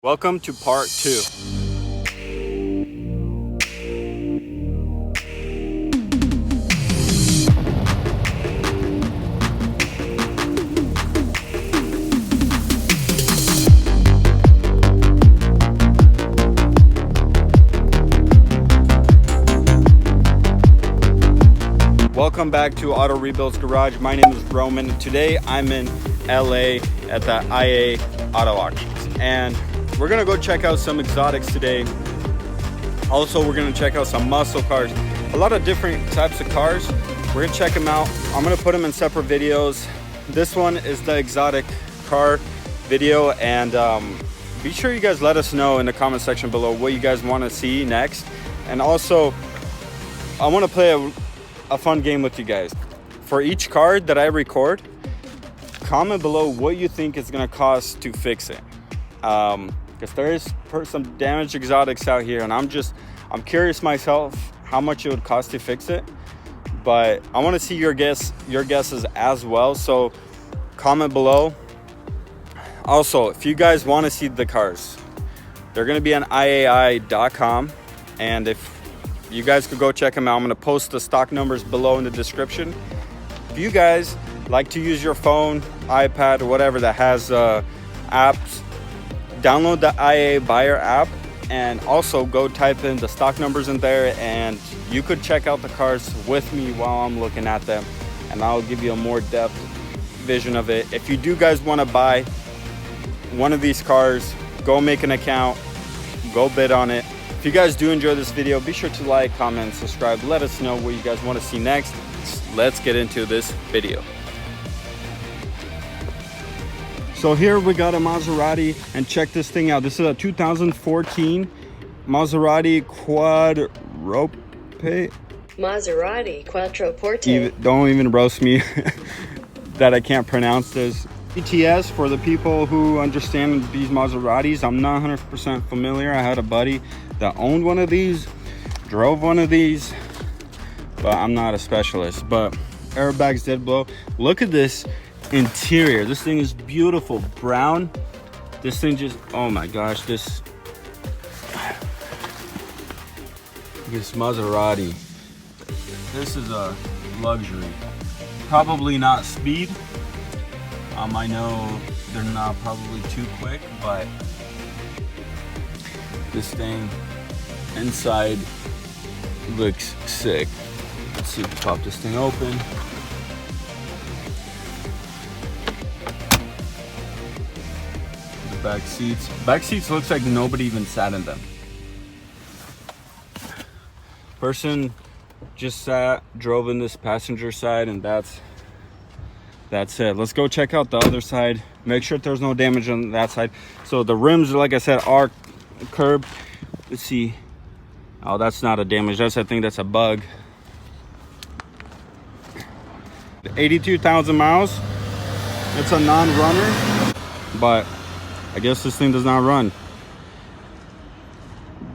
Welcome to part 2. Welcome back to Auto Rebuilds Garage. My name is Roman. Today I'm in LA at the IAA Auto Auctions, and we're gonna go check out some exotics today. Also, we're gonna check out some muscle cars, a lot of different types of cars. We're gonna check them out. I'm gonna put them in separate videos. This one is the exotic car video, and be sure you guys let us know in the comment section below what you guys want to see next. And also, I want to play a fun game with you guys. For each car that I record, comment below what you think it's gonna cost to fix it. Because there is some damaged exotics out here, and I'm curious myself how much it would cost to fix it. But I want to see your guesses as well. So comment below. Also, if you guys want to see the cars, they're going to be on IAI.com, and if you guys could go check them out, I'm going to post the stock numbers below in the description. If you guys like to use your phone, iPad, or whatever that has apps, download the IAA Buyer app, and also go type in the stock numbers in there, and you could check out the cars with me while I'm looking at them, and I'll give you a more depth vision of it. If you do guys want to buy one of these cars, go make an account, go bid on it. If you guys do enjoy this video, be sure to like, comment, subscribe. Let us know what you guys want to see next. Let's get into this video. So here we got a Maserati, and check this thing out. This is a 2014 Maserati Quattroporte. Maserati Quattroporte. Don't even roast me that I can't pronounce this. ETS for the people who understand these Maseratis. I'm not 100% familiar. I had a buddy that owned one of these, drove one of these, but I'm not a specialist. But airbags did blow. Look at this interior. This thing is beautiful, brown. This thing just, oh my gosh, this Maserati, this is a luxury. Probably not speed. I know they're not probably too quick, but this thing inside looks sick. Let's see if we pop this thing open. Back seats looks like nobody even sat in them. Person just drove in this passenger side, and that's it. Let's go check out the other side, make sure there's no damage on that side. So the rims, like I said, are curved. Let's see. Oh, that's not a damage, I think that's a bug. 82,000 miles. It's a non-runner, but I guess this thing does not run.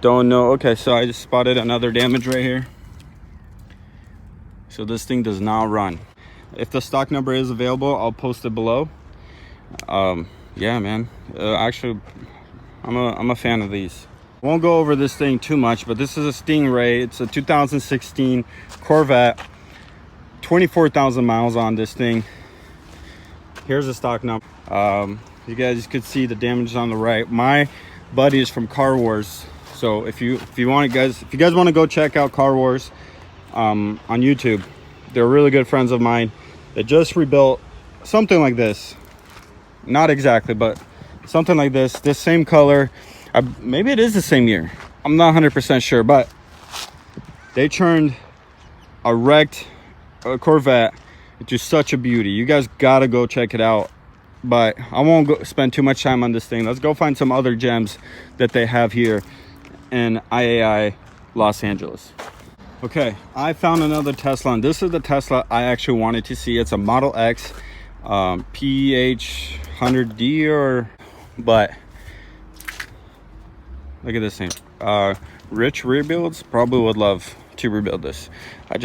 Don't know. Okay, so I just spotted another damage right here. So this thing does not run. If the stock number is available, I'll post it below. Yeah, man. Actually, I'm a fan of these. Won't go over this thing too much, but this is a Stingray. It's a 2016 Corvette. 24,000 miles on this thing. Here's the stock number. You guys could see the damage on the right. My buddy is from Car Wars, so if you guys want to go check out Car Wars on YouTube, they're really good friends of mine. They just rebuilt something like this, not exactly, but something like this same color. Maybe it is the same year, I'm not 100% sure, but they turned a wrecked Corvette into such a beauty. You guys gotta go check it out. But I won't spend too much time on this thing. Let's go find some other gems that they have here in IAI Los Angeles. Okay, I found another Tesla, and this is the Tesla I actually wanted to see. It's a Model X PH100D, but look at this thing. Rich rebuilds probably would love to rebuild this. I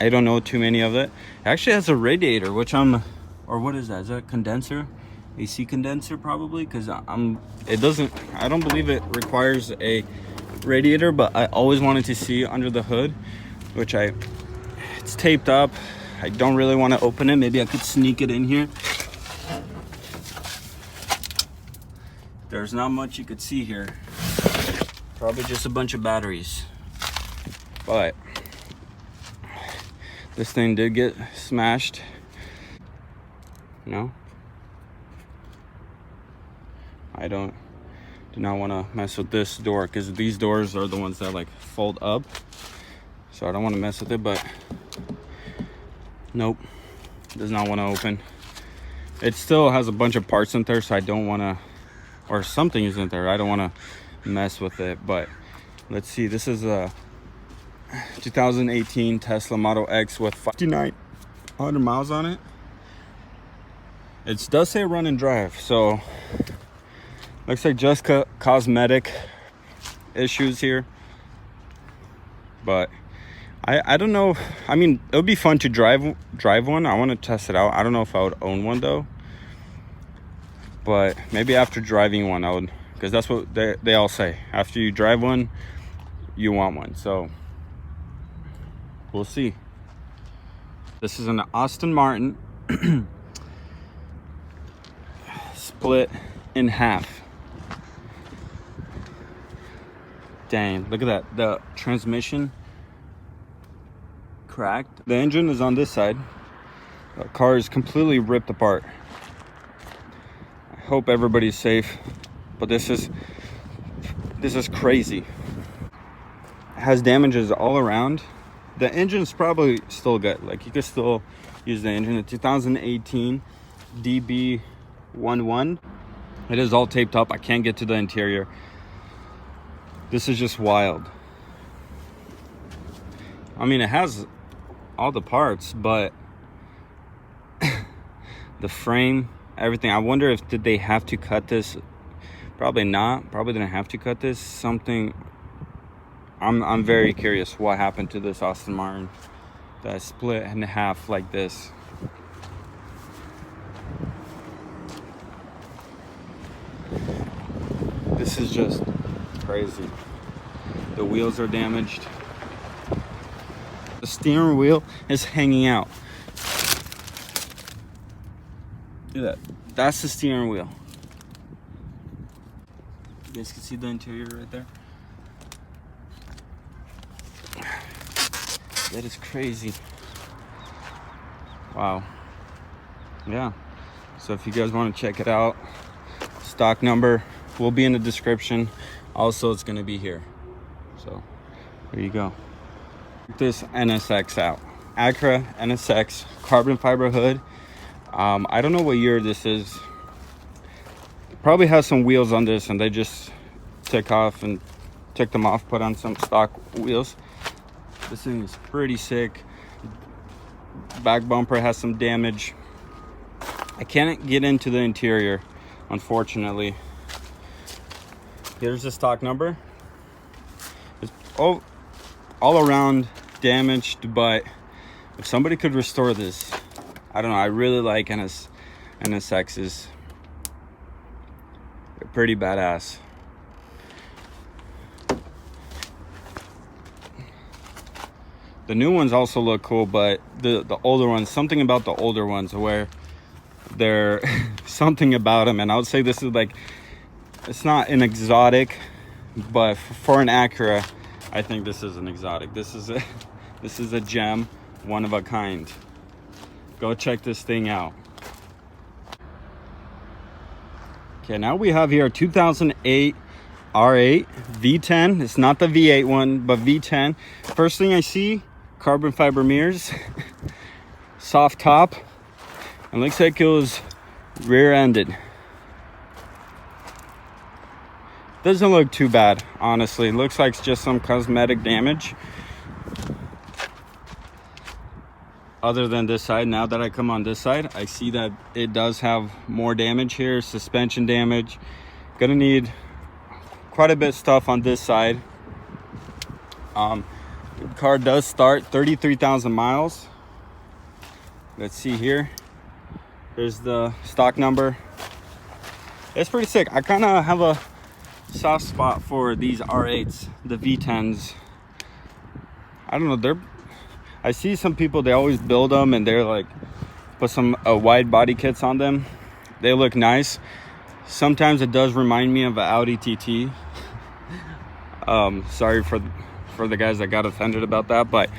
don't know too many of it. It actually has a radiator, which or what is that? Is that a condenser? AC condenser probably, because I don't believe it requires a radiator, but I always wanted to see under the hood, which it's taped up. I don't really want to open it. Maybe I could sneak it in here. There's not much you could see here. Probably just a bunch of batteries. But this thing did get smashed. No, I do not want to mess with this door, because these doors are the ones that like fold up, so I don't want to mess with it. But nope, does not want to open. It still has a bunch of parts in there, so I don't want to, or something isn't there, I don't want to mess with it. But let's see, this is a 2018 Tesla Model X with 5,900 miles on it. It does say run and drive, so looks like just cosmetic issues here. But I don't know. I mean, it would be fun to drive one. I want to test it out. I don't know if I would own one though, but maybe after driving one I would, because that's what they all say. After you drive one, you want one. So we'll see. This is an Aston Martin split in half. Dang, look at that. The transmission cracked. The engine is on this side. The car is completely ripped apart. I hope everybody's safe, but this is crazy. It has damages all around. The engine's probably still good. Like, you could still use the engine. The 2018 DB11. It is all taped up. I can't get to the interior. This is just wild. I mean, it has all the parts, but the frame, everything. I wonder if did they have to cut this? Probably not. Probably didn't have to cut this. Something. I'm very curious what happened to this Aston Martin that split in half like this. This is just crazy. The wheels are damaged. The steering wheel is hanging out. Look at that. That's the steering wheel. You guys can see the interior right there. That is crazy. Wow. Yeah. So if you guys want to check it out, stock number will be in the description. Also, it's going to be here. So there you go. Check this NSX out. ACURA NSX carbon fiber hood. I don't know what year this is. It probably has some wheels on this and they just took them off, put on some stock wheels. This thing is pretty sick. Back bumper has some damage. I can't get into the interior, unfortunately. Here's the stock number. It's all around damaged, but if somebody could restore this, I don't know. I really like NSXs. They're pretty badass. The new ones also look cool, but the older ones, something about the older ones where they're something about them. And I would say this is like, it's not an exotic, but for an Acura, I think this is an exotic. This is a gem, one of a kind. Go check this thing out. Okay, now we have here a 2008 R8 V10. It's not the V8 one, but V10. First thing I see, carbon fiber mirrors, soft top, and looks like it was rear-ended. Doesn't look too bad, honestly. Looks like it's just some cosmetic damage. Other than this side, now that I come on this side, I see that it does have more damage here, suspension damage. Gonna need quite a bit of stuff on this side. The car does start 33,000 miles. Let's see here. There's the stock number. It's pretty sick. I kind of have a soft spot for these R8s, the V10s. I don't know, I see some people, they always build them and they're like put some wide body kits on them. They look nice. Sometimes it does remind me of an Audi TT. Sorry for the guys that got offended about that, but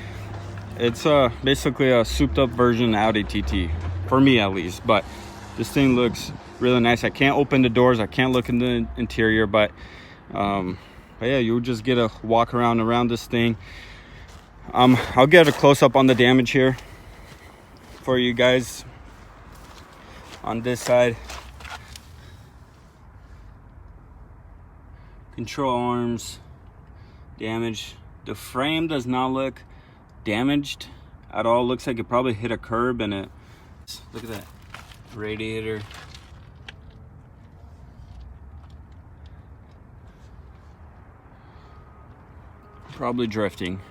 it's basically a souped up version of Audi TT, for me at least. But this thing looks really nice. I can't open the doors, I can't look in the interior, but yeah, you'll just get a walk around this thing. I'll get a close-up on the damage here for you guys on this side. Control arms damaged. The frame does not look damaged at all. Looks like it probably hit a curb and it, look at that radiator. Probably drifting,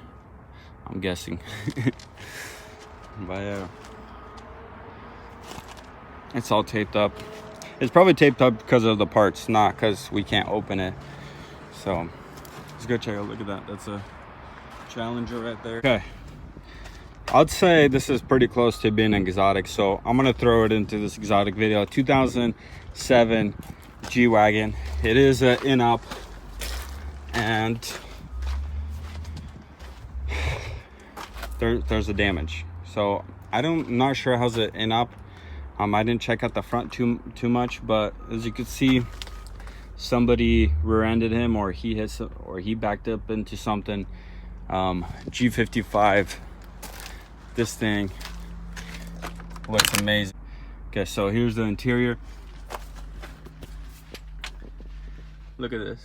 I'm guessing. But yeah, it's all taped up. It's probably taped up because of the parts, not because we can't open it. So let's go check out. Look at that. That's a Challenger right there. Okay, I'd say this is pretty close to being an exotic, so I'm gonna throw it into this exotic video. 2007 G-Wagen. It is an in-up, and there's a damage. So I'm not sure how's it in-up. I didn't check out the front too much, but as you can see, somebody rear-ended him, or he backed up into something. G55. This thing looks amazing. Okay, so here's the interior. Look at this.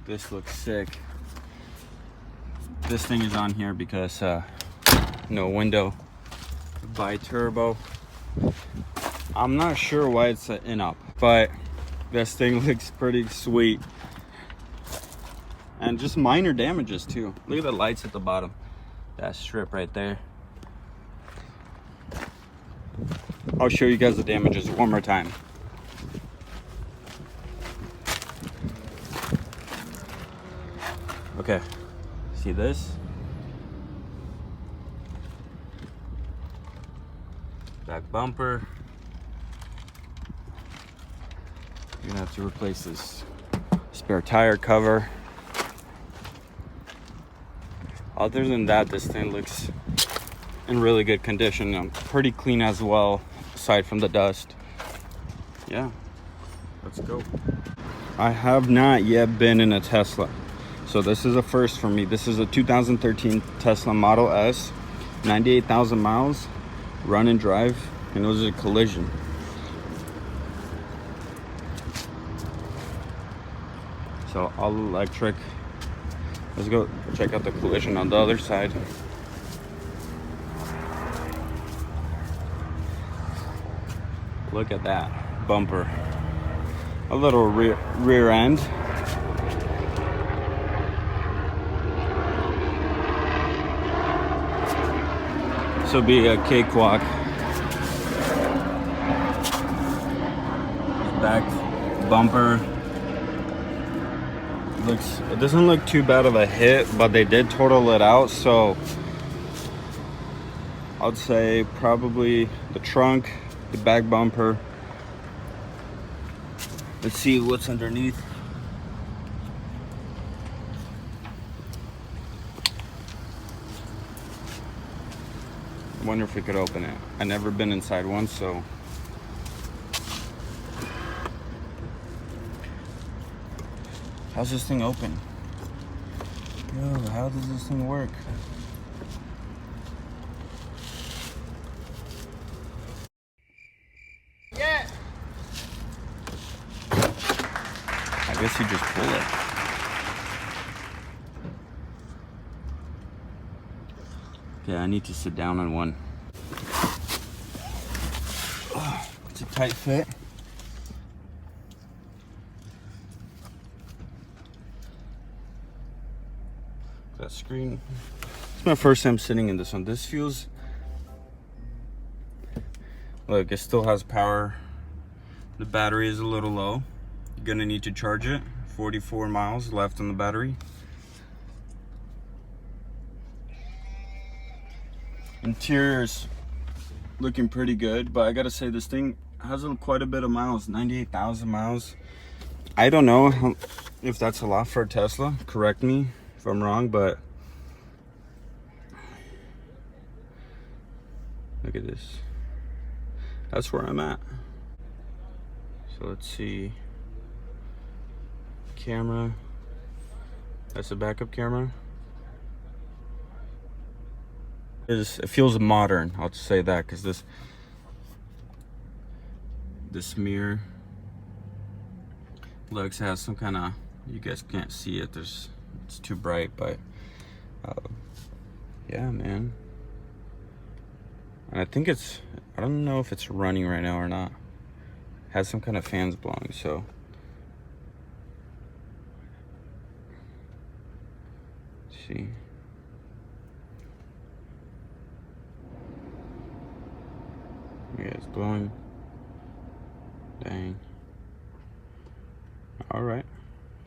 This looks sick. This thing is on here because no window, bi-turbo. I'm not sure why it's an in-up, but this thing looks pretty sweet. And just minor damages too. Look at the lights at the bottom. That strip right there. I'll show you guys the damages one more time. Okay, see this? Back bumper. You're gonna have to replace this spare tire cover. Other than that, this thing looks in really good condition. Pretty clean as well, aside from the dust. Yeah, let's go. I have not yet been in a Tesla, so this is a first for me. This is a 2013 Tesla Model S, 98,000 miles, run and drive, and it was a collision. So all electric. Let's go check out the collision on the other side. Look at that bumper. A little rear end. This will be a cakewalk. Back bumper. It doesn't look too bad of a hit, but they did total it out, so I'd say probably the trunk, the back bumper. Let's see what's underneath. I wonder if we could open it. I've never been inside one, so. How's this thing open? Yo, how does this thing work? Yeah. I guess you just pull it. Okay, I need to sit down on one. Oh, it's a tight fit. That screen. It's my first time sitting in this one. This feels Look, it still has power. The battery is a little low. You're gonna need to charge it. 44 miles left on the battery. Interior's looking pretty good, but I gotta say this thing has quite a bit of miles, 98,000 miles. I don't know if that's a lot for a Tesla. Correct me if I'm wrong, but look at this. That's where I'm at. So let's see. Camera. That's a backup camera. It feels modern. I'll just say that because this mirror looks has some kind of, you guys can't see it. It's too bright, but yeah, man. And I think I don't know if it's running right now or not. It has some kind of fans blowing, so. Let's see. Yeah, it's blowing. Dang. All right.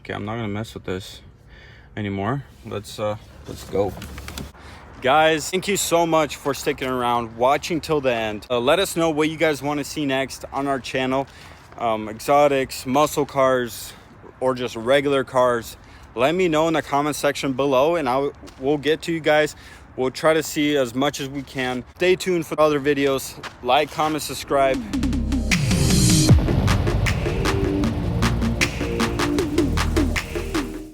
Okay, I'm not gonna mess with this anymore. Let's go. Guys, thank you so much for sticking around, watching till the end. Let us know what you guys want to see next on our channel. Exotics, muscle cars, or just regular cars. Let me know in the comment section below, and we'll get to you guys. We'll try to see as much as we can. Stay tuned for other videos. Like, comment, subscribe.